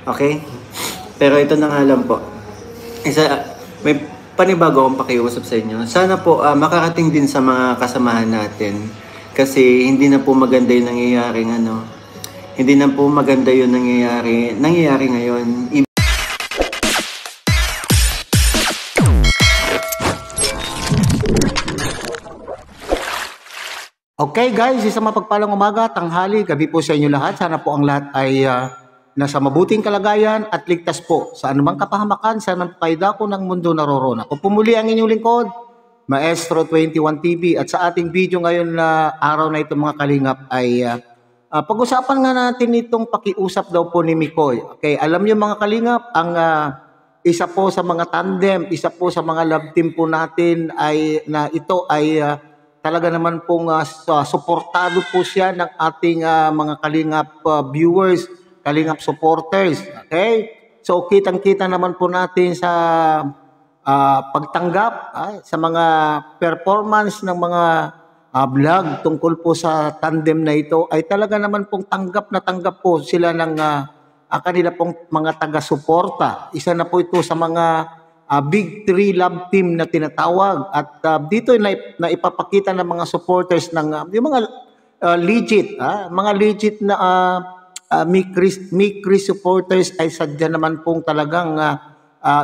Okay? Pero ito na nga lang po. May panibago akong pakiusap sa inyo. Sana po makarating din sa mga kasamahan natin. Kasi hindi na po maganda yung nangyayari Hindi na po maganda yung nangyayari ngayon. Okay guys, isang mapagpalang umaga, tanghali, gabi po sa inyo lahat. Sana po ang lahat ay nasa mabuting kalagayan at ligtas po sa anumang kapahamakan sa anumang paidako ng mundo naroroon. Ako pumuli ang inyong lingkod, Maestro 21 TV, at sa ating video ngayon na araw na ito mga kalingap ay pag-usapan nga natin itong pakiusap daw po ni Mikoy. Okay, alam niyo mga kalingap, ang isa po sa mga tandem, isa po sa mga love team po natin ay na ito ay talaga naman pong suportado po siya ng ating mga kalingap viewers, kalingap supporters. Okay? So kitang-kita naman po natin sa pagtanggap sa mga performance ng mga vlog tungkol po sa tandem na ito ay talaga naman pong tanggap na tanggap po sila ng kanila pong mga taga-suporta. Isa na po ito sa mga Big 3 love team na tinatawag at dito na ipapakita ng mga supporters ng yung mga legit na Mikris supporters ay sadya naman pong talagang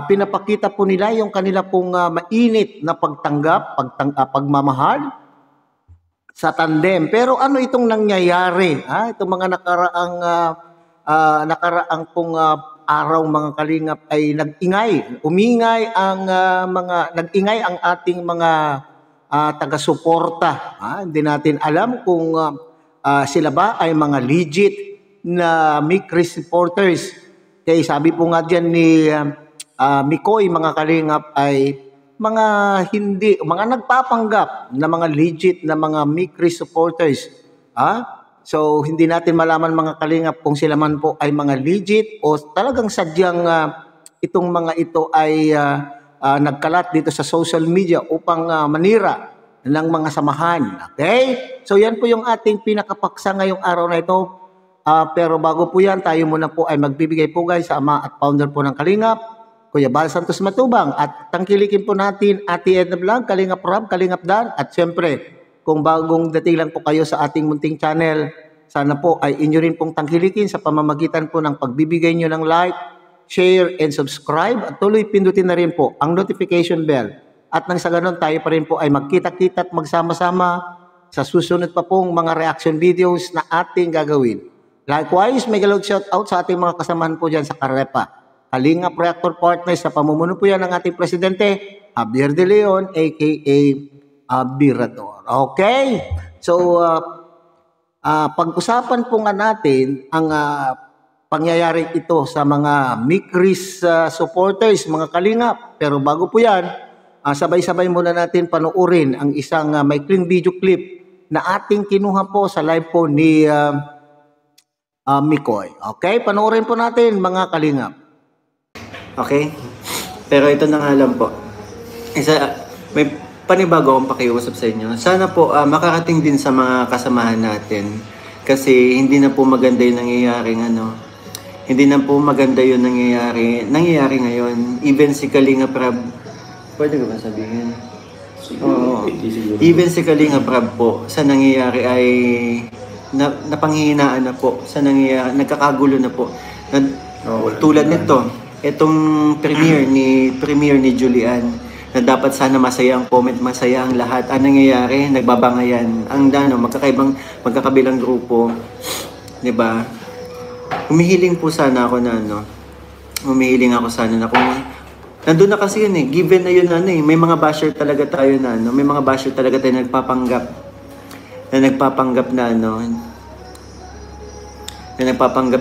pinapakita po nila yung kanila pong mainit na pagmamahal sa tandem. Pero ano itong nangyayari? Itong mga nakaraang pong araw mga kalingap ay umingay ang ating mga taga-suporta. Hindi natin alam kung sila ba ay mga legit na Mikris supporters. Kaya sabi po nga dyan ni Mikoy mga kalingap ay mga nagpapanggap na mga legit na mga Mikris supporters. So, hindi natin malaman mga kalingap kung sila man po ay mga legit o talagang sadyang itong mga ito ay nagkalat dito sa social media upang manira ng mga samahan. Okay? So, yan po yung ating pinakapaksa ngayong araw na ito. Pero bago po yan, tayo muna po ay magbibigay po guys sa ama at founder po ng Kalingap, Kuya Bal Santos Matubang. At tangkilikin po natin Ate Edna Vlog, Kalingap Rob, Kalingap Dan. At syempre, kung bagong dating lang po kayo sa ating munting channel, sana po ay inyo rin pong tangkilikin sa pamamagitan po ng pagbibigay nyo ng like, share, and subscribe. At tuloy pindutin na rin po ang notification bell. At nang sa ganun tayo pa rin po ay magkita-kita at magsama-sama sa susunod pa pong mga reaction videos na ating gagawin. Likewise, may galog shout out sa ating mga kasamahan po dyan sa Karepa. Kalingap Reactor Partners sa pamumuno po yan ng ating presidente, Javier De Leon, aka Abirador. Okay? So, pag-usapan po nga natin ang pangyayari ito sa mga Mikris supporters, mga kalingap. Pero bago po yan, sabay-sabay muna natin panuorin ang isang maikling video clip na ating kinuha po sa live po ni Mikoy. Okay? Panuorin po natin mga kalingap. Okay? Pero ito na nga lang po. May panibago akong pakiusap sa inyo. Sana po makarating din sa mga kasamahan natin. Kasi hindi na po maganda yung Hindi na po maganda yung nangyayari ngayon. Even si Kalinga Prab, pwede ko ba sabihin? Oo. Even si Kalinga Prab po, sa nangyayari ay napanghihinaan na po. Sa nangyayari, nagkakagulo na po. Tulad nito, itong premiere ni Julian, na dapat sana masaya ang comment, masaya ang lahat. Ang nangyayari, nagbabangayan. Ang magkakabilang grupo, 'di ba? Humihiling ako sana kung nandun na kasi yun given na yun may mga basher talaga tayo may mga basher talaga tayo nagpapanggap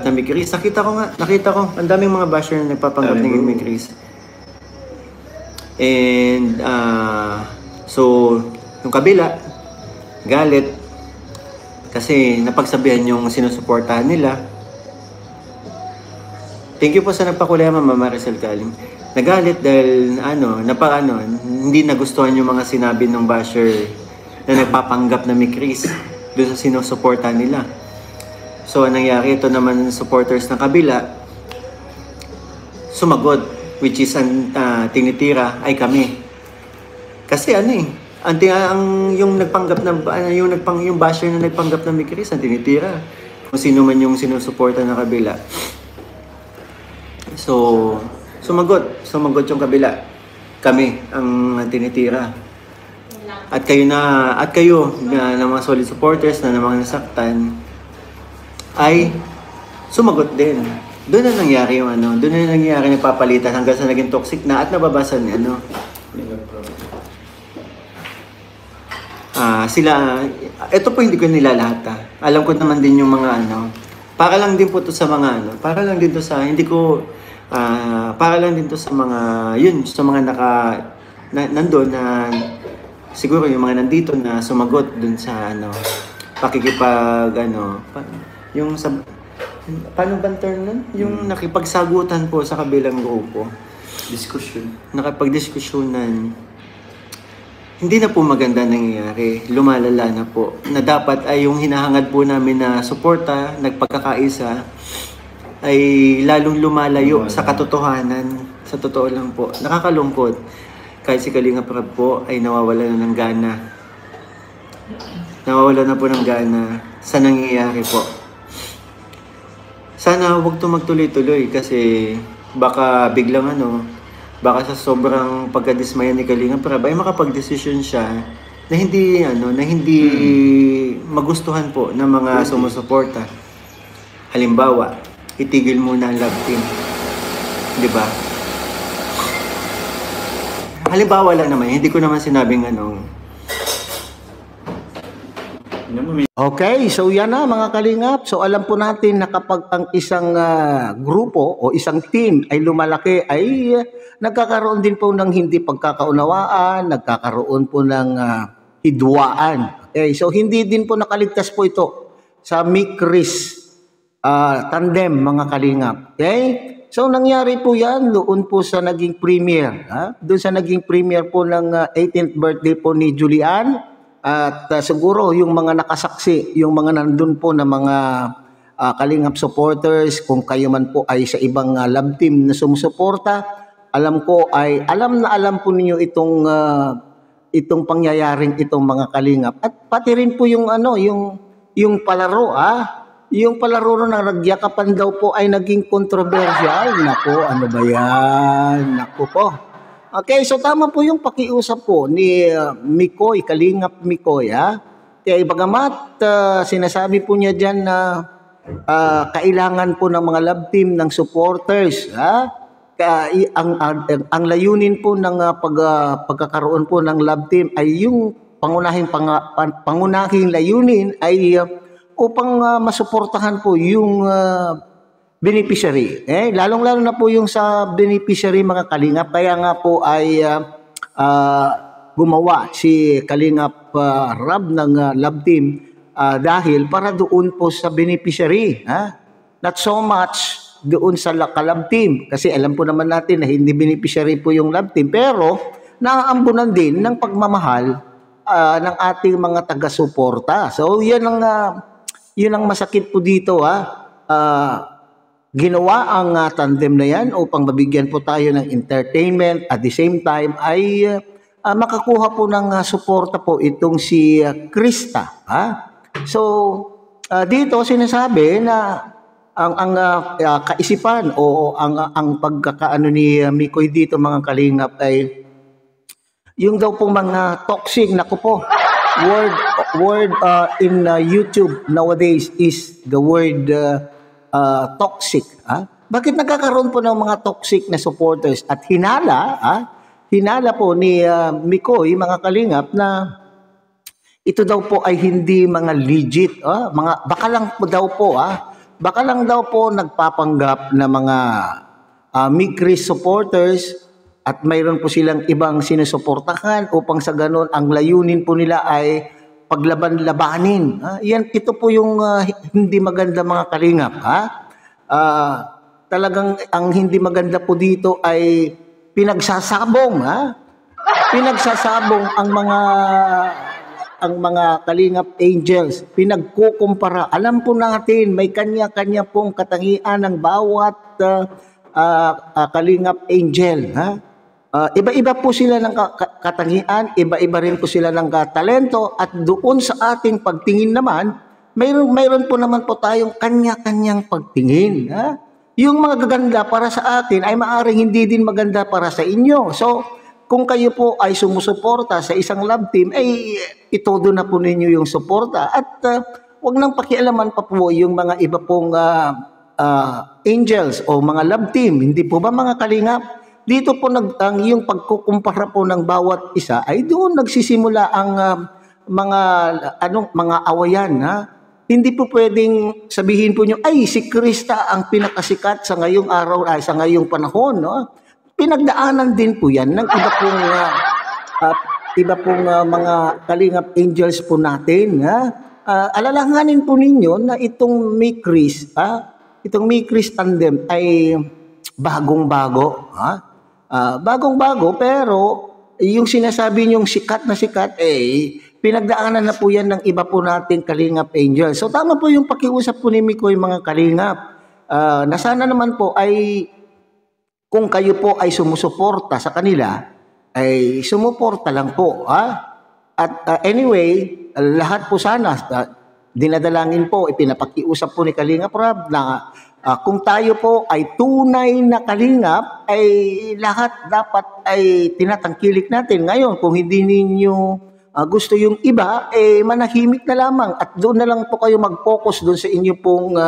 na Mikris. Nakita ko, ang daming mga basher na nagpapanggap ng Mikris. And so yung kabila galit kasi napagsabihan yung sinusuportahan nila. Thank you po sa nagpakulay Mama Maricel Kalim. Nagalit dahil hindi nagustuhan yung mga sinabi ng basher na nagpapanggap na Mikris doon sa sinusuportahan nila. So anong nangyari, ito naman supporters ng kabila sumagot, which is ang tinitira ay kami. Kasi yung nagpanggap ng yung basher na nagpanggap ng Mikris ang tinitira. Kung sino man yung sinusuporta ng kabila. So, sumagot yung kabila. Kami ang tinitira. At kayo na mga solid supporters na mga nasaktan ay sumagot din. Doon na nangyari na papalitan hanggang sa naging toxic na at nababasa ni ito po hindi ko nilalahat Alam ko naman din yung mga para lang din po to sa mga para lang din to sa mga sa mga nandoon na siguro yung mga nandito na sumagot dun sa pakikipag paano bang term nun? Yung nakipagsagutan po sa kabilang grupo. Nakipagdiskusyonan. Hindi na po maganda nangyayari. Lumalala na po. Na dapat ay yung hinahangad po namin na suporta, nagpagkakaisa, ay lalong lumalayo sa katotohanan. Sa totoo lang po. Nakakalungkot. Kahit si Kalinga Prab po ay nawawala na ng gana. Nawawala na po ng gana sa nangyayari po. Sana huwag ito magtuloy-tuloy kasi baka biglang baka sa sobrang pagkadismaya ni Kalinga Prab ay makapag-desisyon siya na hindi magustuhan po ng mga sumusuporta. Halimbawa, itigil muna ang love team. 'Di ba? Halimbawa lang naman, hindi ko naman sinabing Okay, so yan na mga kalingap. So alam po natin na kapag ang isang grupo o isang team ay lumalaki ay nagkakaroon din po ng hindi pagkakaunawaan, nagkakaroon po ng hidwaan. Okay, so hindi din po nakaligtas po ito sa Mikris tandem mga kalingap. Okay? So nangyari po yan doon po sa naging premiere. Doon sa naging premiere po ng 18th birthday po ni Julian. At siguro yung mga nakasaksi, yung mga nandun po na mga Kalingap supporters, kung kayo man po ay sa ibang love team na sumusuporta, alam ko ay alam po ninyo itong pangyayaring itong mga Kalingap. At pati rin po yung yung palaro yung palaro na nagyakapan daw po ay naging kontrobersyal. Nako, ano ba yan? Nako po. Okay, so tama po yung pakiusap po ni Mikoy, Kalingap Mikoy. Kaya bagamat sinasabi po niya dyan na kailangan po ng mga love team ng supporters. Ang layunin po ng pagkakaroon po ng love team ay yung pangunahing layunin ay upang masuportahan po yung beneficiary. Lalong-lalo na po yung sa beneficiary mga Kalingap. Kaya nga po ay gumawa si Kalingap Rab ng love team dahil para doon po sa beneficiary. Not so much doon sa love team. Kasi alam po naman natin na hindi beneficiary po yung love team. Pero naaambunan din ng pagmamahal ng ating mga taga-suporta. So yun ang masakit po dito. Ginawa ang tandem na yan upang mabigyan po tayo ng entertainment at the same time ay makakuha po ng suporta po itong si Krista. So dito sinasabi na ang kaisipan o ang pagkakaano ni Mikoy dito mga Kalingap ay yung daw pong mga toxic, naku po, word in YouTube nowadays is the word toxic. Bakit nagkakaroon po ng mga toxic na supporters at hinala po ni Mikoy mga Kalingap na ito daw po ay hindi mga legit, baka lang daw po nagpapanggap na mga Mikris supporters at mayroon po silang ibang sinusuportahan upang sa ganun ang layunin po nila ay paglaban-labanin. Ito po yung hindi maganda mga Kalingap. Talagang ang hindi maganda po dito ay pinagsasabong. Pinagsasabong ang mga Kalingap angels. Pinagkukumpara. Alam po natin may kanya-kanya pong katangian ng bawat Kalingap Angel, ha? Iba-iba po sila ng katangian, iba-iba rin po sila ng talento, at doon sa ating pagtingin naman, mayroon po naman po tayong kanya-kanyang pagtingin. Ha? Yung mga gaganda para sa akin ay maaaring hindi din maganda para sa inyo. So, kung kayo po ay sumusuporta sa isang love team, ay itodo na po ninyo yung suporta. At wag nang pakialaman pa po yung mga iba pong angels o mga love team. Hindi po ba mga kalingap? Dito po yung pagkukumpara po ng bawat isa ay doon nagsisimula ang mga awayan, ha? Hindi po pwedeng sabihin po niyo ay si Krista ang pinakasikat sa ngayong araw ay sa ngayong panahon, no? Pinagdaanan din po 'yan ng iba pong mga kalingap angels po natin, ha? Alalahanin po ninyo na itong itong May Chris tandem ay bagong-bago, ha? Bagong-bago, pero yung sinasabi niyong sikat na sikat, pinagdaanan na po yan ng iba po nating Kalingap Angel. So tama po yung pakiusap po ni Mikoy, mga Kalingap. Na sana naman po ay kung kayo po ay sumusuporta sa kanila, ay sumuporta lang po. Ha? At anyway, lahat po sana, dinadalangin po, ipinapakiusap po ni Kalingap Rob na kung tayo po ay tunay na kalingap, ay lahat dapat ay tinatangkilik natin. Ngayon, kung hindi ninyo gusto yung iba, manahimik na lamang at doon na lang po kayo mag-focus doon sa inyo pong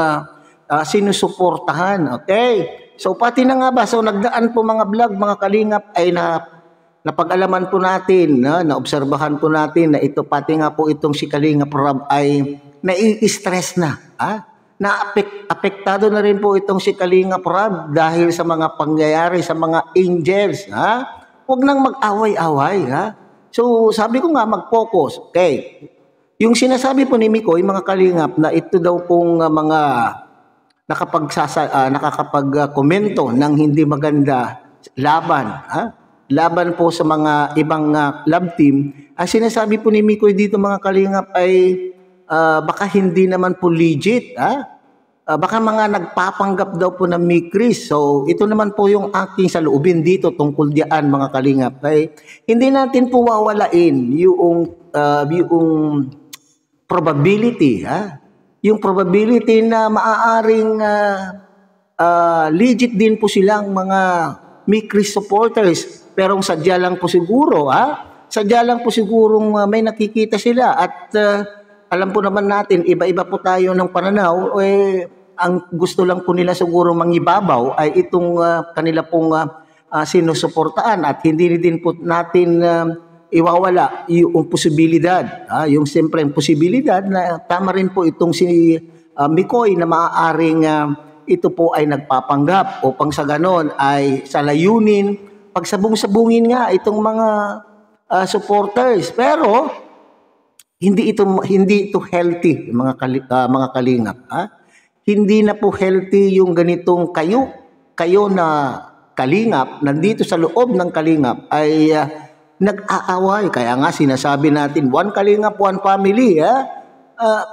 sinusuportahan. Okay? So, pati na nga ba, so nagdaan po mga vlog, mga kalingap, ay napag-alaman po natin, naobserbahan po natin na ito, pati nga po itong si Kalingap Rob ay nai-stress na. Apektado na rin po itong si Kalingap Rob dahil sa mga pangyayari sa mga angels. Ha? Huwag nang mag-away-away. Ha? So sabi ko nga mag-focus. Okay. Yung sinasabi po ni Mikoy, mga kalingap, na ito daw pong mga nakakapag-komento ng hindi maganda laban. Ha? Laban po sa mga ibang love team. Ang sinasabi po ni Mikoy dito, mga kalingap, ay baka hindi naman po legit, ha? Baka mga nagpapanggap daw po ng May Chris. So, ito naman po yung aking saloobin dito tungkol diyan, mga kalingap. Ay, hindi natin po wawalain yung probability, ha? Yung probability na maaaring legit din po silang mga May Chris supporters. Pero sadya lang po siguro, ha? Sadya lang po sigurong may nakikita sila at alam po naman natin, iba-iba po tayo ng pananaw. Ang gusto lang po nila siguro mangibabaw ay itong kanila pong sinusuportaan at hindi din po natin iwawala yung posibilidad. Yung siyempre yung posibilidad na tama rin po itong si Mikoy na maaaring ito po ay nagpapanggap upang sa ganon ay sa layunin, pagsabong-sabungin nga itong mga supporters. Pero hindi ito healthy, mga kalingap. Hindi na po healthy yung ganitong kayo na kalingap nandito sa loob ng kalingap ay nag-aaway. Kaya nga sinasabi natin, one kalingap, one family.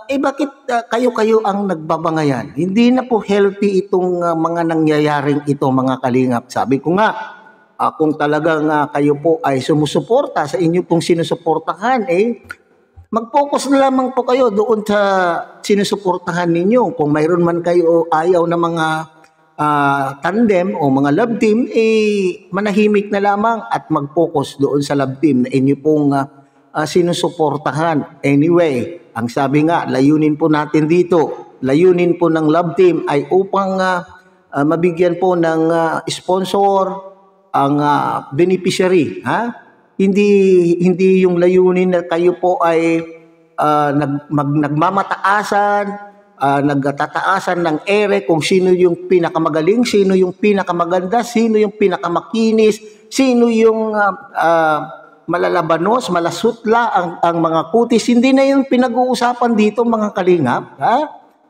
Bakit kayo ang nagbabangayan? Hindi na po healthy itong mga nangyayaring ito, mga kalingap. Sabi ko nga, kung talagang kayo po ay sumusuporta sa inyo pong sinusuportahan, mag-focus na lamang po kayo doon sa sinusuportahan ninyo. Kung mayroon man kayo ayaw na mga tandem o mga love team, manahimik na lamang at mag-focus doon sa love team na inyo pong sinusuportahan. Anyway, ang sabi nga, layunin po natin dito, layunin po ng love team ay upang mabigyan po ng sponsor ang beneficiary. Hindi yung layunin na kayo po ay nagmamataasan, nagtataasan ng ere kung sino yung pinakamagaling, sino yung pinakamaganda, sino yung pinakamakinis, sino yung malalabanos, malasutla ang mga kutis. Hindi na yung pinag-uusapan dito, mga kalingap.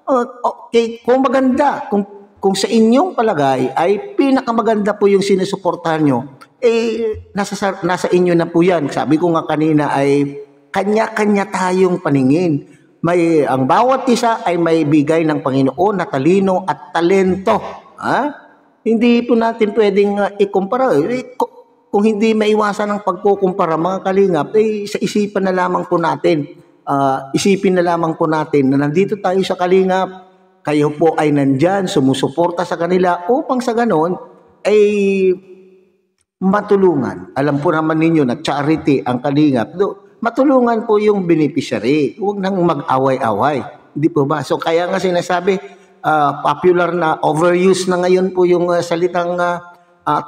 Okay, kung maganda, kung sa inyong palagay ay pinakamaganda po yung sinusuportahan nyo, nasa inyo na po yan. Sabi ko nga kanina ay kanya-kanya tayong paningin. Ang bawat isa ay may bigay ng Panginoon na talino at talento. hindi po natin pwedeng ikumpara. Kung hindi maiwasan ang pagkukumpara, mga kalingap, sa isipan na lamang po natin. Isipin na lamang po natin na nandito tayo sa kalingap, kayo po ay nandyan, sumusuporta sa kanila upang sa ganon ay matulungan. Alam po naman ninyo na charity ang kalingap. Matulungan po yung beneficiary. Huwag nang mag-away-away. Hindi po ba? So kaya nga sinasabi, popular na overuse na ngayon po yung salitang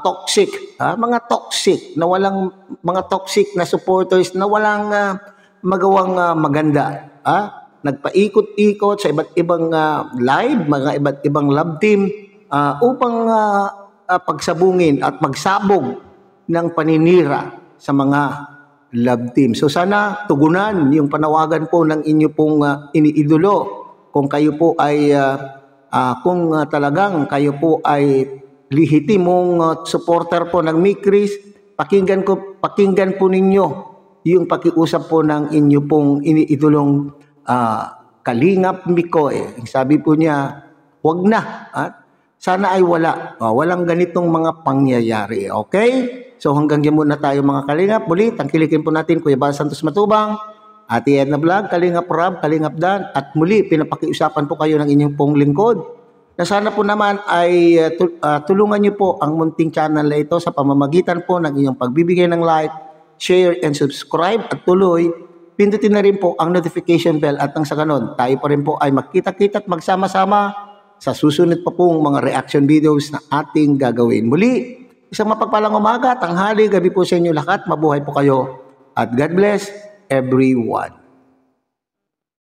toxic. Mga toxic na walang mga toxic na supporters na walang magawang maganda. Nagpaikot-ikot sa iba't ibang live, mga iba't ibang love team upang pagsabungin at magsabog ng paninira sa mga love team. So sana tugunan yung panawagan po ng inyo pong iniidolo. Kung kayo po ay kung talagang kayo po ay lehitimong supporter po ng Mikris, pakinggan po ninyo yung pakiusap po ng inyo pong iniidolong Kalingap Mikoy. Sabi po niya, wag na. Sana ay walang ganitong mga pangyayari. Okay? So hanggang dyan muna tayo mga kalingap. Muli, tangkilikin po natin Kuya Bal Santos Matubang, Ate Edna Vlog, Kalingap Rab, Kalingap Dan, at muli pinapakiusapan po kayo ng inyong pong lingkod na sana po naman ay tulungan niyo po ang munting channel na ito sa pamamagitan po ng inyong pagbibigay ng like, share, and subscribe, at tuloy pindutin na rin po ang notification bell at nang sa ganon, tayo pa rin po ay magkita-kita at magsama-sama sa susunod pa pong mga reaction videos na ating gagawin. Muli, isang mapagpalang umaga, tanghali, gabi po sa inyo lahat. Mabuhay po kayo at God bless everyone.